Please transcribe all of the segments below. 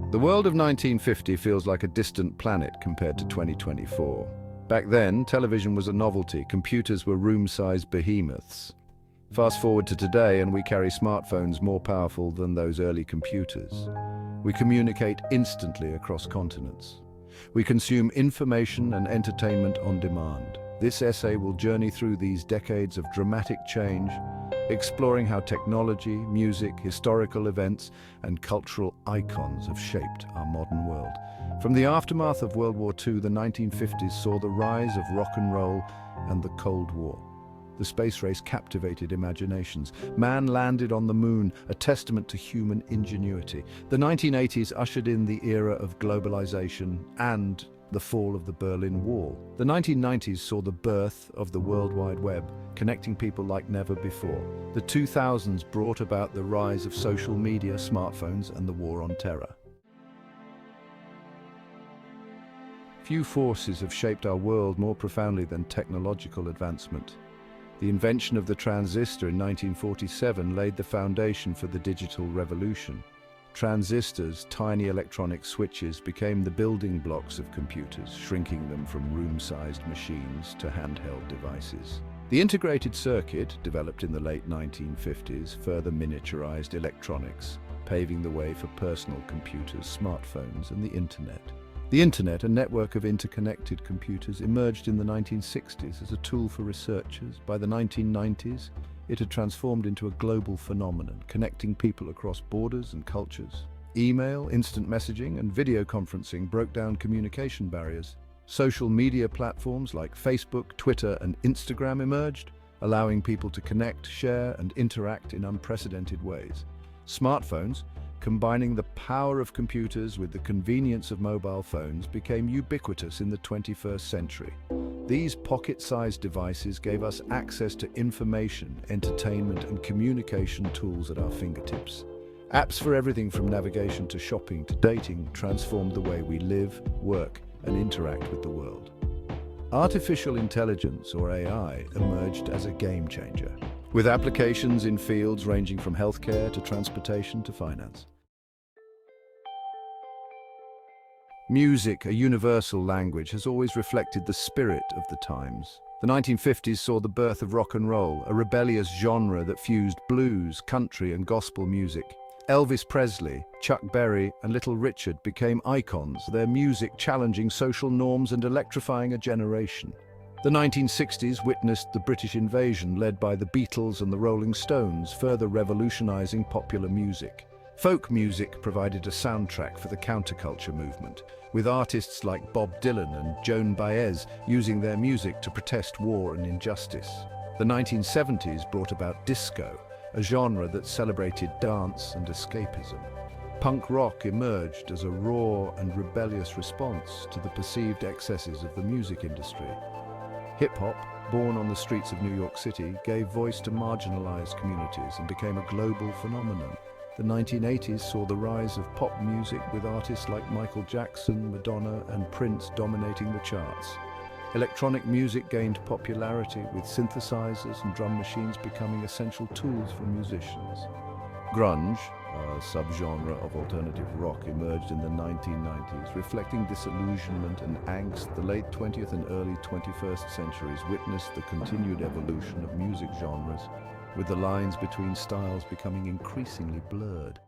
The world of 1950 feels like a distant planet compared to 2024. Back then, television was a novelty, computers were room-sized behemoths. Fast forward to today and we carry smartphones more powerful than those early computers. We communicate instantly across continents. We consume information and entertainment on demand. This essay will journey through these decades of dramatic change, exploring how technology, music, historical events, and cultural icons have shaped our modern world. From the aftermath of World War II, the 1950s saw the rise of rock and roll and the Cold War. The space race captivated imaginations. Man landed on the moon, a testament to human ingenuity. The 1980s ushered in the era of globalization and the fall of the Berlin Wall. The 1990s saw the birth of the World Wide Web, connecting people like never before. The 2000s brought about the rise of social media, smartphones, and the war on terror. Few forces have shaped our world more profoundly than technological advancement. The invention of the transistor in 1947 laid the foundation for the digital revolution. Transistors, tiny electronic switches, became the building blocks of computers, shrinking them from room-sized machines to handheld devices. The integrated circuit, developed in the late 1950s, further miniaturized electronics, paving the way for personal computers, smartphones, and the Internet. The Internet, a network of interconnected computers, emerged in the 1960s as a tool for researchers. By the 1990s, it had transformed into a global phenomenon, connecting people across borders and cultures. Email, instant messaging, and video conferencing broke down communication barriers. Social media platforms like Facebook, Twitter, and Instagram emerged, allowing people to connect, share, and interact in unprecedented ways. Smartphones, combining the power of computers with the convenience of mobile phones, became ubiquitous in the 21st century. These pocket-sized devices gave us access to information, entertainment, and communication tools at our fingertips. Apps for everything from navigation to shopping to dating transformed the way we live, work, and interact with the world. Artificial intelligence, or AI, emerged as a game changer, with applications in fields ranging from healthcare to transportation to finance. Music, a universal language, has always reflected the spirit of the times. The 1950s saw the birth of rock and roll, a rebellious genre that fused blues, country, and gospel music. Elvis Presley, Chuck Berry, and Little Richard became icons, their music challenging social norms and electrifying a generation. The 1960s witnessed the British invasion led by the Beatles and the Rolling Stones, further revolutionizing popular music. Folk music provided a soundtrack for the counterculture movement, with artists like Bob Dylan and Joan Baez using their music to protest war and injustice. The 1970s brought about disco, a genre that celebrated dance and escapism. Punk rock emerged as a raw and rebellious response to the perceived excesses of the music industry. Hip-hop, born on the streets of New York City, gave voice to marginalized communities and became a global phenomenon. The 1980s saw the rise of pop music with artists like Michael Jackson, Madonna, and Prince dominating the charts. Electronic music gained popularity, with synthesizers and drum machines becoming essential tools for musicians. Grunge, a subgenre of alternative rock, emerged in the 1990s, reflecting disillusionment and angst. The late 20th and early 21st centuries witnessed the continued evolution of music genres, with the lines between styles becoming increasingly blurred.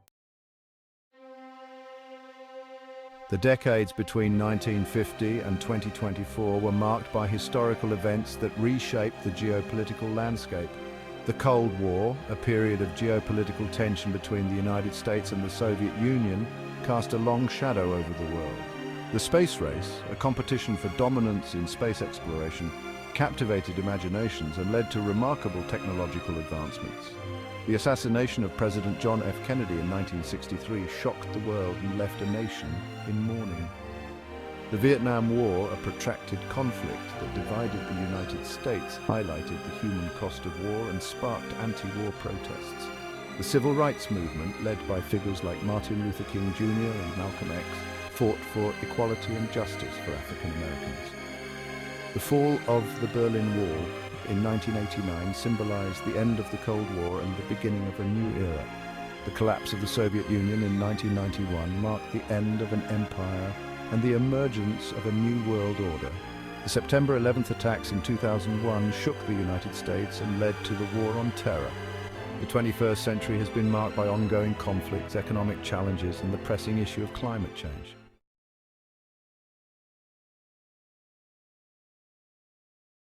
The decades between 1950 and 2024 were marked by historical events that reshaped the geopolitical landscape. The Cold War, a period of geopolitical tension between the United States and the Soviet Union, cast a long shadow over the world. The space race, a competition for dominance in space exploration, captivated imaginations and led to remarkable technological advancements. The assassination of President John F. Kennedy in 1963 shocked the world and left a nation in mourning. The Vietnam War, a protracted conflict that divided the United States, highlighted the human cost of war and sparked anti-war protests. The Civil Rights Movement, led by figures like Martin Luther King Jr. and Malcolm X, fought for equality and justice for African Americans. The fall of the Berlin Wall in 1989 symbolized the end of the Cold War and the beginning of a new era. The collapse of the Soviet Union in 1991 marked the end of an empire and the emergence of a new world order. The September 11th attacks in 2001 shook the United States and led to the War on Terror. The 21st century has been marked by ongoing conflicts, economic challenges, and the pressing issue of climate change.